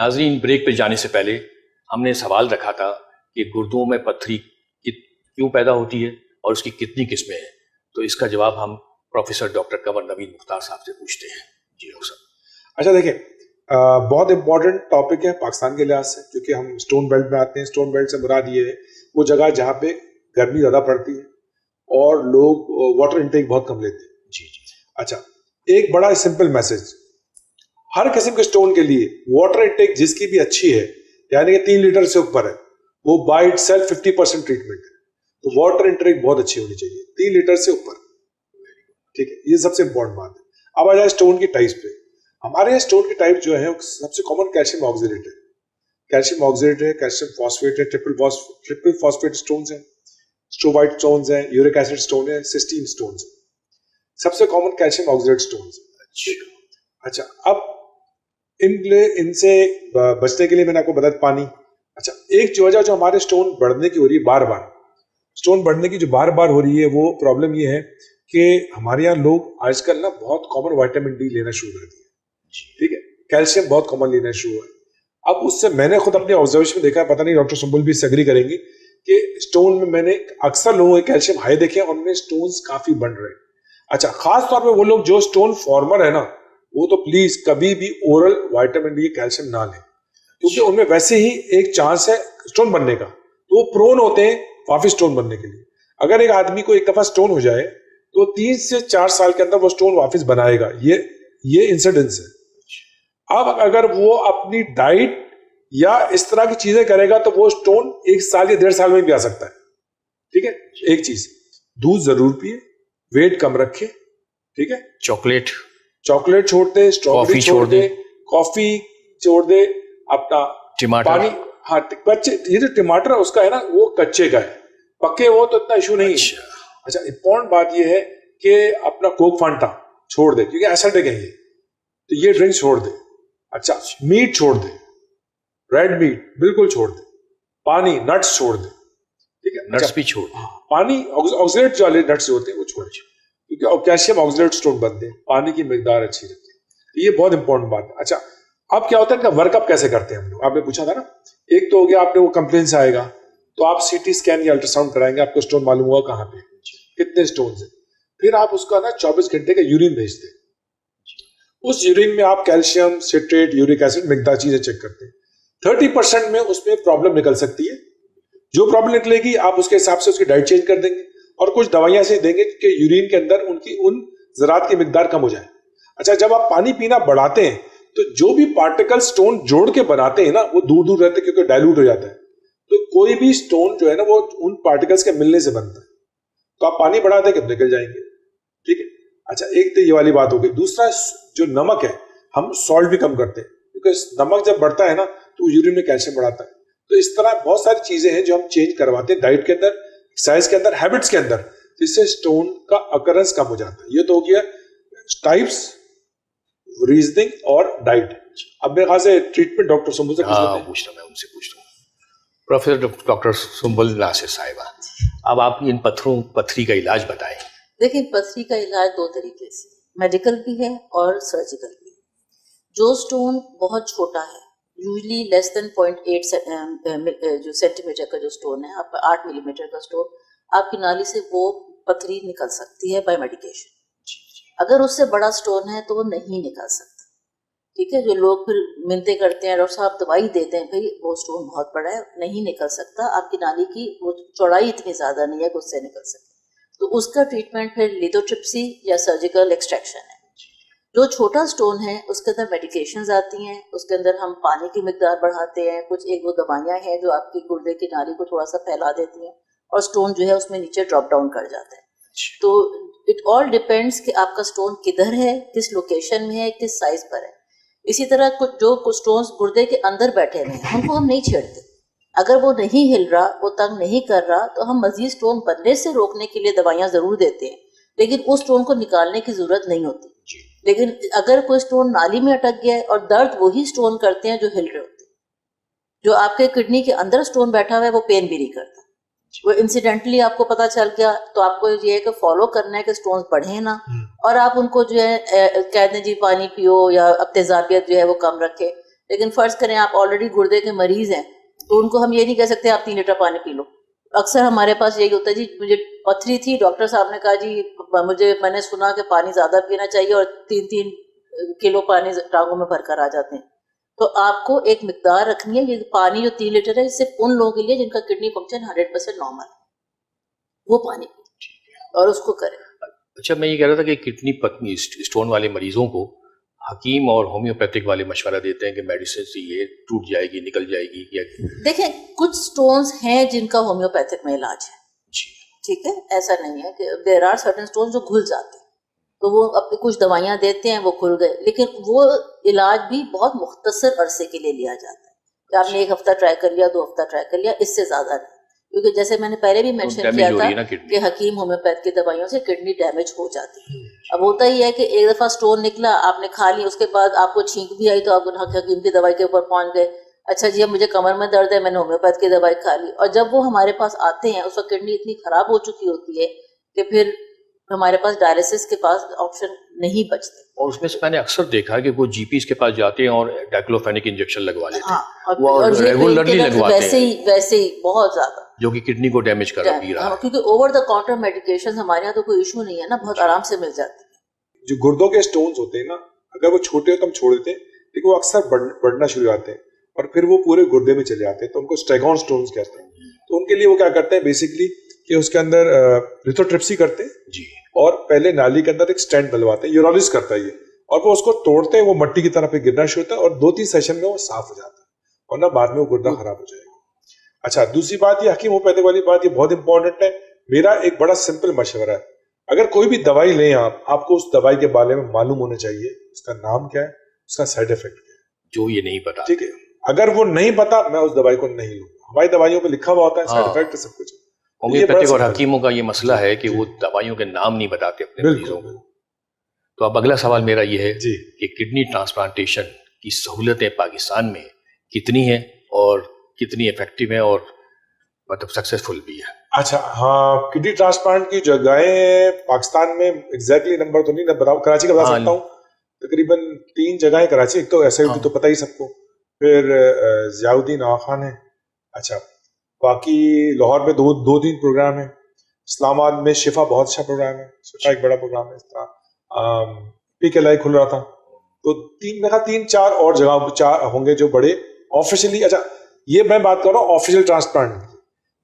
ناظرین، بریک پہ جانے سے پہلے ہم نے سوال رکھا تھا کہ گردوں میں پتھری کیوں پیدا ہوتی ہے اور اس کی کتنی قسمیں ہیں، تو اس کا جواب ہم پروفیسر ڈاکٹر قمر نوید مختار صاحب سے پوچھتے ہیں. جی ڈاکٹر صاحب. اچھا دیکھیں، بہت امپورٹنٹ ٹاپک ہے پاکستان کے لحاظ سے، کیونکہ ہم اسٹون بیلٹ میں آتے ہیں. اسٹون بیلٹ سے مراد یہ ہے وہ جگہ جہاں پہ گرمی زیادہ پڑتی ہے اور لوگ واٹر انٹیک بہت کم لیتے ہیں. جی جی. اچھا، ایک بڑا سمپل میسج ہر قسم کے اسٹون کے لیے، واٹر انٹیک جس کی بھی اچھی ہے، یعنی کہ 3 لیٹر سے اوپر ہے، وہ بائی اٹ سیلف 50% ٹریٹمنٹ ہے. تو واٹر انٹیک بہت اچھی ہونی چاہیے 3 لیٹر سے اوپر. ٹھیک ہے، یہ سب سے امپورٹنٹ بات ہے. اب آ جائے اسٹون کی ٹائپس پہ. ہمارے یہاں اسٹون کی ٹائپ جو ہے سب سے کامن کیلشیم آکزیلیٹ ہے. کیلشیم آکزیلیٹ ہے، کیلشیم فاسفیٹ ہے، ٹرپل فاسفیٹ اسٹونز ہیں، اسٹروبائٹ اسٹونز ہیں، یورک ایسڈ اسٹون ہے، سسٹین اسٹونز ہیں. سب سے کامن کیلشیم آکزیلیٹ اسٹونز ہیں. اچھا، اب ان سے بچنے کے لیے میں نے آپ کو بتایا پانی. اچھا، ایک جو وجہ جو ہمارے اسٹون بڑھنے کی ہو رہی ہے، بار بار اسٹون بڑھنے کی جو بار بار ہو رہی ہے، وہ پرابلم یہ ہے کہ ہمارے یہاں لوگ آج کل نا بہت کامن وائٹامن ڈی لینا شروع کر دیا. ٹھیک ہے، کیلشیم بہت کامن لینا شروع ہوا ہے. اب اس سے میں نے خود اپنے آبزرویشن میں دیکھا، پتہ نہیں ڈاکٹر سنبل بھی اس سے ایگری کریں گے، کہ اسٹون میں نے اکثر لوگوں کے کیلشیم ہائی دیکھے اور ان میں اسٹونز کافی بن رہے ہیں. اچھا، خاص طور پہ وہ لوگ جو اسٹون فارمر ہے نا، وہ تو پلیز کبھی بھی اورل وائٹامن ڈی کیلشیم نہ لیں، کیونکہ ان میں ویسے ہی ایک چانس ہے اسٹون بننے کا، تو وہ پرون ہوتے ہیں واپس اسٹون بننے کے لیے. اگر ایک آدمی کو ایک دفعہ اسٹون ہو جائے تو 3 سے 4 سال کے اندر وہ اسٹون واپس بنائے گا. یہ انسیڈنس ہے. اب اگر وہ اپنی ڈائٹ یا اس طرح کی چیزیں کرے گا تو وہ اسٹون 1 سال یا 1.5 سال میں بھی آ سکتا ہے. ٹھیک ہے. ایک چیز، دودھ ضرور پیے، ویٹ کم رکھے. ٹھیک ہے. چاکلیٹ چھوڑ دے، اسٹرابیری چھوڑ دے، کافی چھوڑ دے، اپنا پانی. ہاں، یہ جو ٹماٹر ہے اس کا ہے نا، وہ کچے کا ہے، پکے وہ تو اتنا ایشو نہیں ہے. اچھا، امپورٹنٹ بات یہ ہے کہ اپنا کوک فانٹا چھوڑ دے، کیونکہ ایسڈک ہے یہ، تو یہ ڈرنک چھوڑ دے. اچھا، میٹ چھوڑ دے، ریڈ میٹ بالکل چھوڑ دے. پانی، نٹس چھوڑ دے. ٹھیک ہے، نٹس بھی چھوڑ دے. پانی، آکسیلیٹ والے نٹس ہوتے ہیں وہ چھوڑ دے، کیونکہ کیلشیم آکسیلیٹ اسٹون بنتے ہیں. پانی کی مقدار اچھی رکھتے ہیں، یہ بہت امپورٹنٹ بات ہے. اچھا، اب کیا ہوتا ہے ان کا ورک اپ کیسے کرتے ہیں ہم لوگ؟ آپ نے پوچھا تھا نا، ایک تو ہو گیا آپ نے وہ کمپلین سے آئے گا تو آپ سی ٹی اسکین یا الٹرا ساؤنڈ کرائیں گے، آپ کو اسٹون معلوم ہوگا کہاں پہ کتنے اسٹونز ہیں. پھر آپ اس کا نا 24 گھنٹے کا یورین بھیجتے ہیں. اس یورین میں آپ کیلشیم، سٹریٹ، یورک ایسڈ مقدار چیزیں چیک کرتے ہیں. 30% میں اس میں پرابلم نکل سکتی ہے. جو پرابلم نکلے گی آپ اس کے حساب سے اس کی ڈائٹ چینج کر دیں گے اور کچھ دوائیاں سے دیں گے کہ یورین کے اندر ان ذرات کی مقدار کم ہو جائے. اچھا، جب آپ پانی پینا بڑھاتے ہیں تو جو بھی پارٹیکل اسٹون جوڑ کے بناتے ہیں نا، وہ دور دور رہتے ہیں کیونکہ ڈائلوٹ ہو جاتا ہے. تو کوئی بھی اسٹون جو ہے نا وہ ان پارٹیکلس کے ملنے سے بنتا ہے. تو آپ پانی بڑھا دیں کہ نکل جائیں گے. ٹھیک ہے. اچھا، ایک تو یہ والی بات ہو گئی. دوسرا، جو نمک ہے، ہم سالٹ بھی کم کرتے ہیں کیونکہ نمک جب بڑھتا ہے نا تو یورین میں کیلشیم بڑھاتا ہے. تو اس طرح بہت ساری چیزیں ہیں جو ہم چینج کرواتے ہیں ڈائٹ کے اندر، ایکسرسائز کے اندر، ہیبٹس کے اندر، جس سے اسٹون کا اکرنس کم ہو جاتا ہے. یہ تو ہو گیا ٹائپس، ریزننگ اور ڈائٹ. اب میرے خیال سے ٹریٹمنٹ ڈاکٹر سنبل سے پوچھتا ہوں. پروفیسر ڈاکٹر سنبل ناصر صاحبہ، اب آپ ان پتھری کا علاج بتائیں. دیکھیں، پتھری کا علاج 2 طریقے سے، میڈیکل بھی ہے اور سرجیکل بھی. جو اسٹون بہت چھوٹا ہے، یوزلی لیس دین 0.8 جو سینٹی میٹر کا جو اسٹون ہے، آپ کا 8 ملی میٹر کا اسٹون، آپ کی نالی سے وہ پتھری نکل سکتی ہے بائی میڈیکیشن. اگر اس سے بڑا اسٹون ہے تو وہ نہیں نکل سکتا. ٹھیک ہے. جو لوگ پھر منتیں کرتے ہیں، ڈاکٹر صاحب دوائی دیتے ہیں، بھائی وہ اسٹون بہت بڑا ہے، نہیں نکل سکتا، آپ کی نالی کی وہ چوڑائی اتنی زیادہ نہیں ہے کہ اس سے نکل سکے. تو اس کا ٹریٹمنٹ پھر لیتھوٹرپسی یا سرجیکل ایکسٹریکشن ہے. جو چھوٹا اسٹون ہے اس کے اندر میڈیکیشنز آتی ہیں، اس کے اندر ہم پانی کی مقدار بڑھاتے ہیں، کچھ 1-2 دوائیاں ہیں جو آپ کی گردے کی نالی کو تھوڑا سا پھیلا دیتی ہیں اور اسٹون جو ہے اس میں نیچے ڈراپ ڈاؤن کر جاتا ہے. تو اٹ آل ڈیپینڈس کہ آپ کا اسٹون کدھر ہے، کس لوکیشن میں ہے، کس سائز پر ہے. اسی طرح جو اسٹونز گردے کے اندر بیٹھے ہوئے ہیں ان کو ہم نہیں چھیڑتے. اگر وہ نہیں ہل رہا، وہ تنگ نہیں کر رہا، تو ہم مزید اسٹون بننے سے روکنے کے لیے دوائیاں ضرور دیتے ہیں، لیکن اس اسٹون کو نکالنے کی ضرورت نہیں ہوتی. لیکن اگر کوئی اسٹون نالی میں اٹک گیا ہے، اور درد وہی اسٹون کرتے ہیں جو ہل رہے ہوتے ہیں. جو آپ کے کڈنی کے اندر اسٹون بیٹھا ہوا ہے وہ پین بھی نہیں کرتا. وہ انسیڈنٹلی آپ کو پتا چل گیا تو آپ کو یہ ہے کہ فالو کرنا ہے کہ اسٹونز بڑھیں نا، اور آپ ان کو جو ہے کہتے ہیں جی پانی پیو یا اب تیزابیت جو ہے وہ کم رکھے. لیکن فرض کریں آپ آلریڈی گردے کے مریض ہیں تو ان کو ہم یہ نہیں کہہ سکتے آپ 3 لیٹر پانی پی لو. اکثر ہمارے پاس یہی ہوتا ہے جی مجھے پتھری تھی, ڈاکٹر صاحب نے کہا جی میں نے سنا کہ پانی زیادہ پینا چاہیے, اور 3 کلو پانی ٹانگوں میں بھر کر آ جاتے ہیں. تو آپ کو ایک مقدار رکھنی ہے. یہ پانی جو 3 لیٹر ہے صرف ان لوگوں کے لیے جن کا کڈنی فنکشن 100% نارمل ہے, وہ پانی پی اور اس کو کریں. اچھا, میں یہ کہہ رہا تھا کہ کڈنی اسٹون والے مریضوں کو حکیم اور ہومیوپیتھک والے مشورہ دیتے ہیں کہ میڈیسن سے یہ ٹوٹ جائے گی, نکل جائے گی, یا دیکھیں کچھ سٹونز ہیں جن کا ہومیوپیتھک میں علاج ہے, جی ٹھیک ہے, ایسا نہیں ہے کہ دیر آر سرٹن سٹونز جو گھل جاتے ہیں تو وہ اپنے کچھ دوائیاں دیتے ہیں وہ کھل گئے, لیکن وہ علاج بھی بہت مختصر عرصے کے لیے لیا جاتا ہے کہ آپ نے 1 ہفتہ ٹرائی کر لیا, 2 ہفتہ ٹرائی کر لیا, اس سے زیادہ نہیں. کیونکہ جیسے میں نے پہلے بھی مینشن کیا تھا کہ حکیم ہومیوپیتھ کی دوائیوں سے کڈنی ڈیمیج ہو جاتی ہے. اب ہوتا ہی ہے کہ ایک دفعہ سٹون نکلا, آپ نے کھا لی, اس کے بعد آپ کو چھینک بھی آئی تو آپ حکیم کی دوائی کے اوپر پہنچ گئے. اچھا جی اب مجھے کمر میں درد ہے, میں نے ہومیوپیتھ کی دوائی کھا لی, اور جب وہ ہمارے پاس آتے ہیں اس وقت کڈنی اتنی خراب ہو چکی ہوتی ہے کہ پھر ہمارے پاس ڈائلسس کے پاس آپشن نہیں بچتے. اور اس میں سے میں نے اکثر دیکھا کہ وہ جی پیز کے پاس جاتے ہیں اور ڈائکلوفینک انجیکشن لگوا لیتے ہیں, اور ریگولرلی لگواتے ہیں, ویسے ہی بہت زیادہ, جو کہ کڈنی کو ڈیمیج کر بھی رہا ہے. کیونکہ اوور دا کاؤنٹر میڈیکیشن ہمارے یہاں تو کوئی ایشو نہیں ہے نا, بہت آرام سے مل جاتی ہے. جو گردوں کے اسٹونز ہوتے ہیں نا, اگر وہ چھوٹے ہو تو ہم چھوڑ دیتے ہیں, لیکن وہ اکثر بڑھنا شروع ہوتے ہیں اور پھر وہ پورے گردے میں چلے جاتے ہیں, تو ان کو اسٹیگون اسٹونز کہتے ہیں. تو ان کے لیے وہ کیا کرتے ہیں بیسکلی کہ اس کے اندر لیتھوٹرپسی کرتے ہیں جی, اور پہلے نالی کے اندر ایک اسٹینٹ ڈلواتے ہیں, یورالس کرتا ہے یہ, اور وہ اس کو توڑتے ہیں, وہ مٹی کی طرح پہ گرنا شروع ہوتا ہے اور 2-3 سیشن میں وہ صاف ہو جاتا ہے, اور نہ بعد میں وہ گردہ خراب ہو جائے گا. اچھا, دوسری بات یہ حکیم ہومیوپیتھک والی بات یہ بہت امپورٹنٹ ہے. میرا ایک بڑا سمپل مشورہ ہے, اگر کوئی بھی دوائی لیں آپ کو اس دوائی کے بارے میں معلوم ہونا چاہیے اس کا نام کیا ہے, اس کا سائڈ افیکٹ کیا ہے, جو یہ نہیں پتا. ٹھیک ہے, اگر وہ نہیں پتا میں اس دوائی کو نہیں لوں گا. ہماری دوائیوں پہ لکھا ہوا ہوتا ہے سائڈ افیکٹ سب کچھ. ہومیوپیتھک اور حکیموں کا یہ مسئلہ ہے کہ وہ دوائیوں کے نام نہیں بتاتے اپنے مریضوں کو. تو اب اگلا سوال میرا یہ ہے کہ کڈنی ٹرانسپلانٹیشن کی سہولتیں پاکستان میں کتنی ہیں اور کتنی افیکٹو ہیں اور مطلب سکسیسفل بھی ہے؟ اچھا ہاں, کڈنی ٹرانسپلانٹ کی جگہیں پاکستان میں ایگزیکٹلی نمبر تو نہیں بتاؤں, کراچی کا بتا سکتا ہوں, تقریباً 3 جگہیں کراچی, ایک تو ایس آئی ٹی تو پتہ ہی سب کو, پھر ضیاء الدین آغا خان ہے, اچھا باقی لاہور میں 2-3 پروگرام ہیں, اسلام آباد میں شفا بہت اچھا پروگرام ہے, شفا ایک بڑا پروگرام ہے, اس طرح پی کے لائی کھل رہا تھا, تو 3-4 اور جگہ ہوں گے جو بڑے آفیشلی. اچھا یہ میں بات کر رہا ہوں آفیشیل ٹرانسپلانٹ,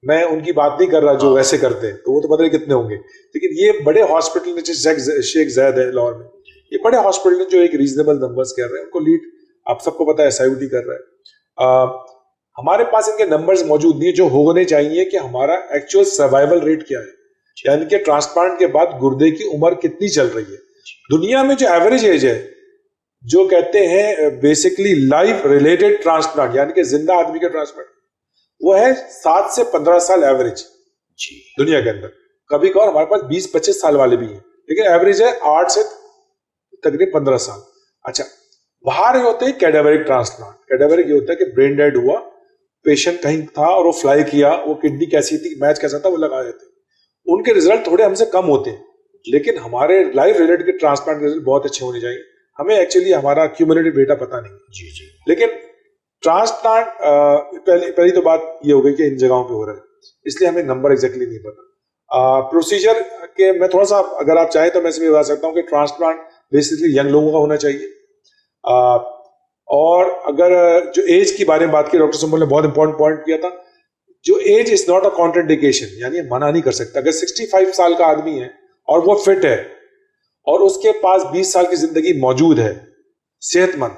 میں ان کی بات نہیں کر رہا جو ویسے کرتے ہیں, تو وہ تو پتہ نہیں کتنے ہوں گے, لیکن یہ بڑے ہاسپٹل جیسے شیخ زید ہے لاہور میں, یہ بڑے ہاسپٹل جو ایک ریزنیبل نمبرز کر رہے ہیں, ان کو لیڈ آپ سب کو پتہ ہے ایس آئی ٹی کر رہا ہے. ہمارے پاس ان کے نمبرز موجود نہیں, جو ہونے چاہیے کہ ہمارا ایکچوئل سروائیول ریٹ کیا ہے, یعنی کہ ٹرانسپلانٹ کے بعد گردے کی عمر کتنی چل رہی ہے. دنیا میں جو ایوریج ایج ہے, جو کہتے ہیں بیسکلی لائف ریلیٹڈ ٹرانسپلانٹ, یعنی کہ زندہ آدمی کا ٹرانسپلانٹ, وہ ہے 7 سے 15 سال ایوریج دنیا کے اندر. کبھی کبھار ہمارے پاس 20-25 سال والے بھی ہیں, لیکن ایوریج ہے 8 سے تقریباً 15 سال. اچھا باہر یہ ہوتے ہیں کیڈاویرک ٹرانسپلانٹ. کیڈاویرک یہ ہوتا ہے کہ برین ڈیڈ ہوا, پیشنٹ کہیں تھا اور وہ فلائی کیا, وہ کڈنی کیسی تھی, میچ کیسا تھا, وہ لگا دیتے. ان کے رزلٹ تھوڑے ہم سے کم ہوتے ہیں, لیکن ہمارے لائف ریلیٹڈ کے ٹرانسپلانٹ کے رزلٹ بہت اچھے ہونے چاہیے. ہمیں ایکچولی ہمارا کیومولیٹو ڈیٹا پتا نہیں. جی جی, لیکن ٹرانسپلانٹ پہلی تو بات یہ ہو گئی کہ ان جگہوں پہ ہو رہا ہے, اس لیے ہمیں نمبر ایگزیکٹلی نہیں پتا. پروسیجر کے میں تھوڑا سا اگر آپ چاہیں تو میں اس میں بتا سکتا ہوں کہ ٹرانسپلانٹ بیسکلی ینگ لوگوں کا ہونا چاہیے. اور اگر جو ایج کی بارے میں بات کی, ڈاکٹر سنبل نے بہت امپورٹنٹ پوائنٹ کیا تھا, جو ایج از ناٹ اے کانٹرنڈیکیشن, یعنی منع نہیں کر سکتا. اگر 65 سال کا آدمی ہے اور وہ فٹ ہے اور اس کے پاس 20 سال کی زندگی موجود ہے, صحت مند,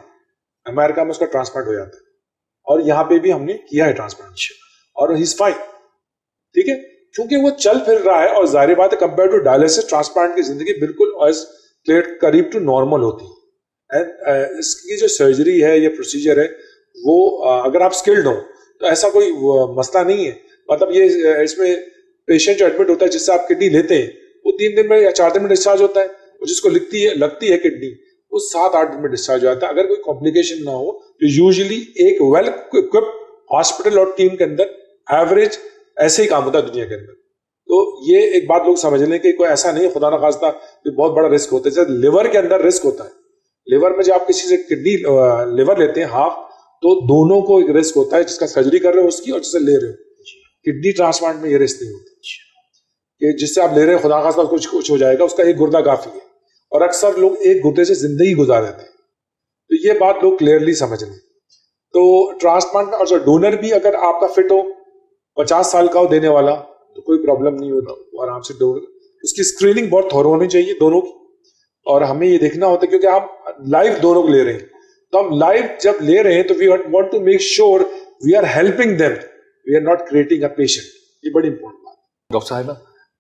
امریکہ میں اس کا ٹرانسپلانٹ ہو جاتا ہے, اور یہاں پہ بھی ہم نے کیا ہے ٹرانسپلانٹ, اور ہی از فائن. ٹھیک ہے, کیونکہ وہ چل پھر رہا ہے, اور ظاہر بات ہے کمپیئر ٹو ڈائلسس ٹرانسپلانٹ کی زندگی بالکل قریب ٹو نارمل ہوتی ہے. اس کی جو سرجری ہے یا پروسیجر ہے وہ اگر آپ اسکلڈ ہوں تو ایسا کوئی مسئلہ نہیں ہے. مطلب یہ اس میں پیشنٹ جو ایڈمٹ ہوتا ہے جس سے آپ کڈنی لیتے ہیں وہ 3 دن میں یا 4 دن میں ڈسچارج ہوتا ہے, اور جس کو لگتی ہے کڈنی وہ 7-8 دن میں ڈسچارج ہو جاتا ہے. اگر کوئی کمپلیکیشن نہ ہو تو یوزلی ایک ویل اکوپڈ ہاسپٹل اور ٹیم کے اندر ایوریج ایسے ہی کام ہوتا ہے دنیا کے اندر. تو یہ ایک بات لوگ سمجھ لیں کہ کوئی ایسا نہیں خدا نخواستہ کہ بہت بڑا رسک ہوتا ہے. جیسے لیور کے اندر رسک ہوتا ہے, لیور میں جب آپ کسی سے کڈنی لیور لیتے ہیں ہاف, تو دونوں کو ایک رسک ہوتا ہے, جس کا سرجری کر رہے ہو اس کی اور جسے لے رہے ہو. کڈنی ٹرانسپلانٹ میں یہ رسک نہیں ہوتا کہ جس سے آپ لے رہے ہیں خدا خاصہ کچھ ہو جائے گا, اس کا ایک گردہ کافی ہے, اور اکثر لوگ ایک گردے سے زندگی گزار دیتے ہیں. تو یہ بات لوگ کلیئرلی سمجھ لیں. تو ٹرانسپلانٹ میں اور جو ڈونر بھی اگر آپ کا فٹ ہو, 50 سال کا ہو دینے والا, تو کوئی پرابلم نہیں ہوتا, آرام سے ڈونر. اس کی اسکریننگ بہت تھورو ہونی چاہیے دونوں کی, اور ہمیں یہ دیکھنا ہوتا ہے کیونکہ آپ لائف دونوں کو لے رہے ہیں, تو ہم لائف جب لے رہے ہیں تو we want to make sure we are helping them, we are not creating a patient. یہ بڑی امپورٹنٹ بات ہے. ڈاکٹر صاحبہ,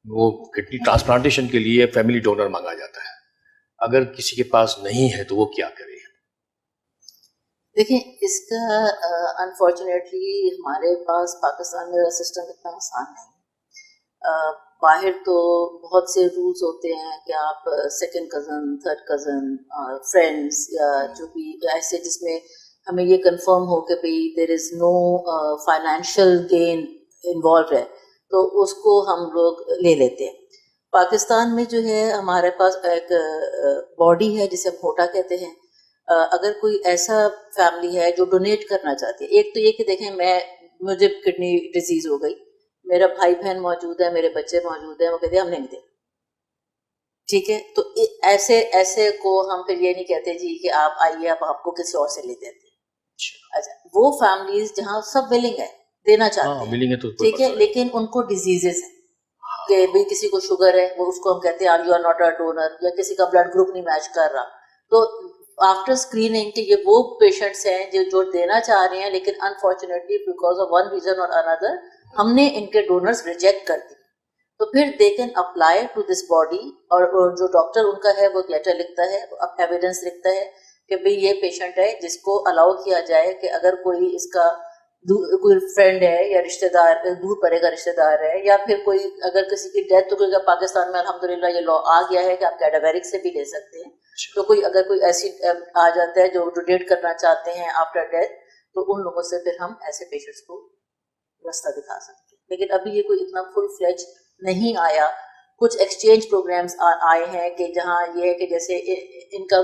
وہ کڈنی ٹرانسپلانٹیشن کے لیے فیملی ڈونر مانگا جاتا ہے, اگر کسی کے پاس نہیں ہے تو وہ کیا کرے؟ دیکھیں, اس کا انفارچونیٹلی ہمارے پاس پاکستان میں سسٹم اتنا آسان نہیں. باہر تو بہت سے رولز ہوتے ہیں کہ آپ second cousin, third cousin, friends یا جو بھی ایسے جس میں ہمیں یہ کنفرم ہو کہ بھئی دیر از نو فائنینشیل گین انوالو ہے, تو اس کو ہم لوگ لے لیتے ہیں. پاکستان میں جو ہے ہمارے پاس ایک باڈی ہے جسے ہم ہوٹا کہتے ہیں. اگر کوئی ایسا فیملی ہے جو ڈونیٹ کرنا چاہتی ہے, ایک تو یہ کہ دیکھیں مجھے کڈنی ڈیزیز ہو گئی, میرا بھائی بہن موجود ہے, میرے بچے موجود ہیں, وہ کہتے ہیں ہم نہیں دیں, ٹھیک ہے. تو ایسے کو ہم پھر یہ نہیں کہتے جی کہ آپ آئیے آپ کو کسی اور سے لے دیتے ہیں. اچھا, وہ فیملیز جہاں سب ولنگ ہے دینا چاہتے ہیں, ٹھیک ہے, لیکن ان کو ڈیزیزز ہیں کہ بھئی کسی کو شوگر ہے, وہ اس کو ہم کہتے ہیں you are not a donor, یا کسی کا بلڈ گروپ نہیں میچ کر رہا. تو آفٹر اسکریننگ کہ یہ وہ پیشنٹس ہیں جو دینا چاہ رہے ہیں, لیکن unfortunately because of one reason اور اندر ہم نے ان کے ڈونرز ریجیکٹ کر دی. تو پھر they can apply to this body, اور جو ڈاکٹر ان کا ہے وہ ایک لیٹر لکھتا ہے, ایویڈنس لکھتا ہے کہ بھئی یہ پیشنٹ ہے جس کو الاؤ کیا جائے کہ اگر کوئی اس کا کوئی فرینڈ ہے یا رشتہ دار, دور پڑے گا رشتہ دار ہے, یا پھر کوئی اگر کسی کی ڈیتھ ہو گئی, پاکستان میں الحمدللہ یہ لا آ گیا ہے کہ آپ کیڈاویرک سے بھی لے سکتے ہیں. تو اگر کوئی ایسی آ جاتا ہے جو ڈونیٹ کرنا چاہتے ہیں آفٹر ڈیتھ, تو ان لوگوں سے پھر ہم ایسے پیشنٹس کو راستہ دکھا سکتے ہیں. لیکن ابھی یہ کوئی اتنا فل فلیج نہیں آیا. کچھ ایکسچینج پروگرامز آئے ہیں کہ جہاں یہ ہے کہ جیسے ان کا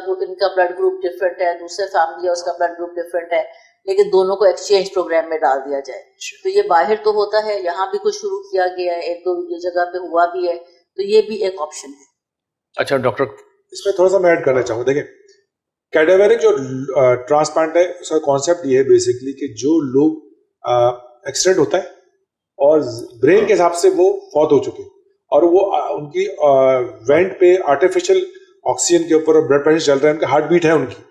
بلڈ گروپ ڈفرینٹ ہے, دوسرے فیملی ہے اس کا بلڈ گروپ ڈفرینٹ ہے, لیکن دونوں کو ایکسچینج پروگرام میں ڈال دیا جائے. تو یہ باہر تو ہوتا ہے, یہاں بھی کچھ شروع کیا گیا ہے, ایک دو جگہ پہ ہوا بھی ہے, تو یہ بھی ایک آپشن ہے. اچھا ڈاکٹر, اس میں تھوڑا سا میں ایڈ کرنا چاہوں. دیکھیں, کیڈاویرک جو ٹرانسپلانٹ ہے اس کا کانسیپٹ یہ ہے بیسکلی کہ جو لوگ ایکسیڈنٹ ہوتا ہے اور برین کے حساب سے وہ فوت ہو چکے, اور وہ ان کی وینٹ پہ آرٹیفیشل آکسیجن کے اوپر بلڈ پریشر چل رہا ہے, ان کا ہارٹ بیٹ ہے ان کی.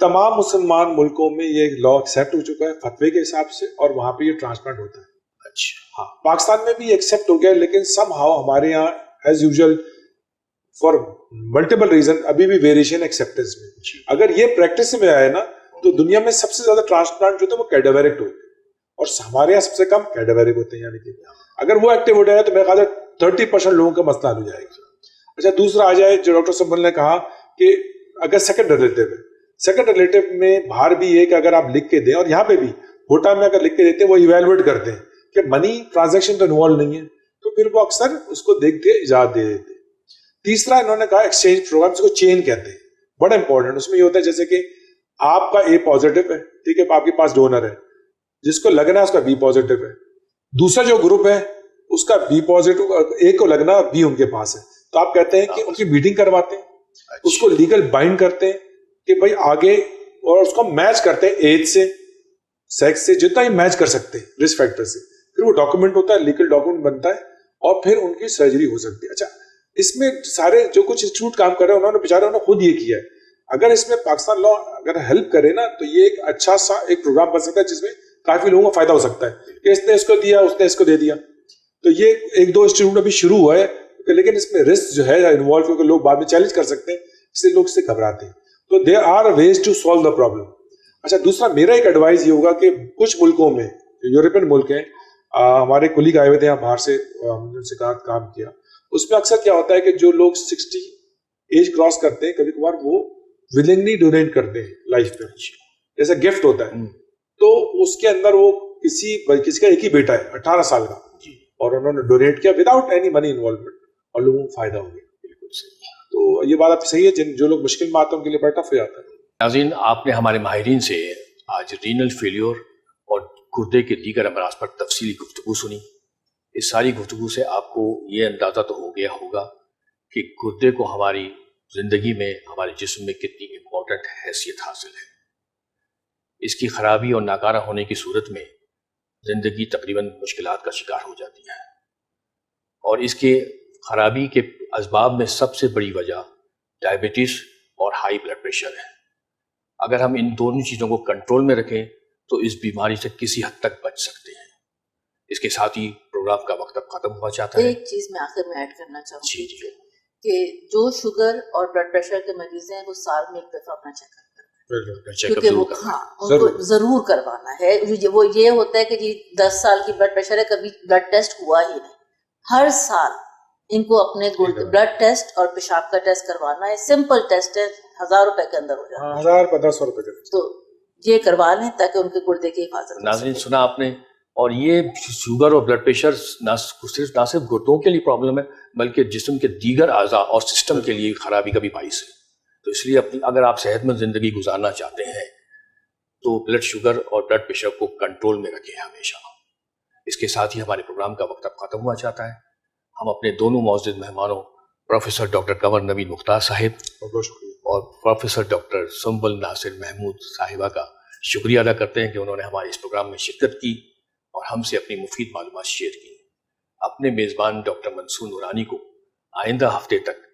تمام مسلمان ملکوں میں یہ لا ایکسیپٹ ہو چکا ہے فتوے کے حساب سے, اور وہاں پہ یہ ٹرانسپلانٹ ہوتا ہے. اچھا, ہاں, پاکستان میں بھی ایکسیپٹ ہو گیا, لیکن سم ہاؤ ہمارے یہاں as usual for multiple reason ابھی بھی ویریشن ایکسیپٹنس میں. اگر یہ پریکٹس میں آئے نا تو دنیا میں سب سے زیادہ ٹرانسپلانٹ جو تھے وہ کیڈاویرک ہوتے ہیں, اور ہمارے یہاں سب سے کم کیڈاویرک ہوتے ہیں. یعنی کہ اگر وہ ایکٹیو ہو جائے تو میرے خیال ہے 30% لوگوں کا مسئلہ حل ہو جائے گا. اچھا, دوسرا آ جائے جو ڈاکٹر سنبل نے کہا کہ اگر سیکنڈ ریلیٹیو ہے, سیکنڈ ریلیٹیو میں باہر بھی یہ کہ اگر آپ لکھ کے دیں, اور یہاں پہ بھی ہوٹا میں اگر لکھ کے دیتے ہیں وہ ایویلویٹ کرتے ہیں کہ منی ٹرانزیکشن تو انوالو نہیں ہے, تو پھر وہ اکثر اس کو دیکھ کے اجازت دے دیتے. تیسرا انہوں نے کہا ایکسچینج پروگرام, جس کو چین کہتے ہیں, بڑا امپورٹنٹ. اس میں یہ ہوتا ہے جیسے کہ آپ کا اے پازیٹو ہے, ٹھیک ہے, آپ کے پاس ڈونر ہے, جس کو لگنا ہے اس کا بی پازیٹو ہے, دوسرا جو گروپ ہے اس کا بی پازیٹو, اے کو لگنا بی ان کے پاس ہے, تو آپ کہتے ہیں کہ ان کی میٹنگ کرواتے ہیں, اس کو لیگل بائنڈ کرتے ہیں کہ بھائی آگے, اور اس کو میچ کرتے ہیں ایج سے, سیکس سے, جتنا ہی میچ کر سکتے ہیں رسک فیکٹر سے. پھر وہ ڈاکومنٹ ہوتا ہے, لیگل ڈاکومنٹ بنتا ہے, اور پھر ان کی سرجری ہو سکتی ہے. اچھا, اس میں سارے جو کچھ انسٹیٹیوٹ کام کر رہے ہیں انہوں نے بیچارے انہوں نے خود یہ کیا ہے. اگر اس میں پاکستان لا اگر ہیلپ کرے نا تو یہ ایک اچھا سا ایک پروگرام بن سکتا ہے جس میں کافی لوگوں کو فائدہ ہو سکتا ہے کہ اس نے اس کو دیا, اس نے اس کو دے دیا. تو یہ ایک دو انسٹیٹیوٹ ابھی شروع ہوا ہے, لیکن اس میں رسک جو ہے انوالو, کیونکہ لوگ بعد میں چیلنج کر سکتے ہیں, اس لیے لوگ اس سے گھبراتے ہیں. تو there are ways to solve the problem. اچھا, دوسرا میرا ایک ایڈوائز یہ ہوگا کہ کچھ ملکوں میں جو یورپین ملک ہیں, ہمارے کلیگ آئے ہوئے تھے باہر سے, ہم نے ان سے کام کیا, اس میں اکثر کیا ہوتا ہے کہ جو لوگ 60 ایج کراس کرتے ہیں کبھی کبھار وہ ولنگلی ڈونیٹ کرتے ہیں لائف پہ, جیسے گفٹ ہوتا ہے. تو اس کے اندر وہ کسی کا ایک ہی بیٹا ہے 18 سال کا, اور انہوں نے ڈونیٹ کیا وداؤٹ اینی منی انوالومنٹ, اور لوگوں کو فائدہ ہو گیا. بالکل صحیح. تو یہ بات آپ صحیح ہے, جو لوگ مشکل میں آتے ہیں ان کے لیے بڑا ٹف ہو جاتا ہے. ناظرین, آپ نے ہمارے ماہرین سے آج رینل فیلیور اور گردے کے دیگر امراض پر تفصیلی گفتگو سنی. اس ساری گفتگو سے آپ کو یہ اندازہ تو ہو گیا ہوگا کہ گردے کو ہماری زندگی میں، ہمارے جسم میں کتنی امپورٹنٹ حیثیت حاصل ہے. اس کی خرابی اور ناکارہ ہونے کی صورت میں زندگی تقریباً مشکلات کا شکار ہو جاتی ہے. اور اس کے خرابی کے اسباب میں سب سے بڑی وجہ ڈائبٹیز اور ہائی بلڈ پریشر ہے. اگر ہم ان دونوں چیزوں کو کنٹرول میں رکھیں تو اس بیماری سے کسی حد تک بچ سکتے ہیں. اس کے ساتھ ہی پروگرام کا وقت اب ختم ہوا چاہتا ہے. ایک چیز میں آخر میں ایڈ کرنا چاہوں جی گی کہ جو شوگر اور بلڈ پریشر کے مریض ہیں وہ سال میں ایک دفعہ اپنا چیک اپ چیک اپ کیونکہ ضرور وہ کرنا. ہاں ان کو ضرور کروانا ہے. وہ یہ ہوتا ہے کہ جی 10 سال کی بلڈ پریشر ہے، کبھی بلڈ ٹیسٹ ہوا ہی نہیں. ہر سال ان کو اپنے بلڈ ٹیسٹ اور پیشاب کا ٹیسٹ کروانا ہے. سمپل ٹیسٹ ہے، 1000 روپے کے اندر ہو جاتا ہے. 1000-1500 روپے کا. تو یہ کروا لیں تاکہ ان کے گردے کی حفاظت ہو ناظرین سکے. سنا آپ نے. اور یہ شوگر اور بلڈ پریشر نہ صرف گردوں کے لیے پرابلم ہے بلکہ جسم کے دیگر اعضاء اور سسٹم کے لیے خرابی کا بھی باعث ہے. تو اس لیے اگر آپ صحت مند زندگی گزارنا چاہتے ہیں تو بلڈ شوگر اور بلڈ پریشر کو کنٹرول میں رکھیں ہمیشہ. اس کے ساتھ ہی ہمارے پروگرام کا وقت اب ختم ہوا چاہتا ہے. ہم اپنے دونوں معزز مہمانوں پروفیسر ڈاکٹر قمر نوید مختار صاحب بہت شکریہ. اور پروفیسر ڈاکٹر سنبل ناصر محمود صاحبہ کا شکریہ ادا کرتے ہیں کہ انہوں نے ہمارے اس پروگرام میں شرکت کی اور ہم سے اپنی مفید معلومات شیئر کی. اپنے میزبان ڈاکٹر منصور نورانی کو آئندہ ہفتے تک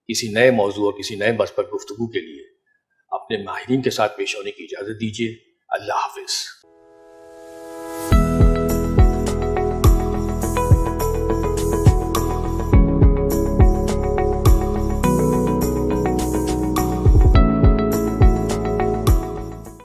کسی نئے موضوع اور کسی نئے مرض پر گفتگو کے لیے اپنے ماہرین کے ساتھ پیش ہونے کی اجازت دیجیے. اللہ حافظ.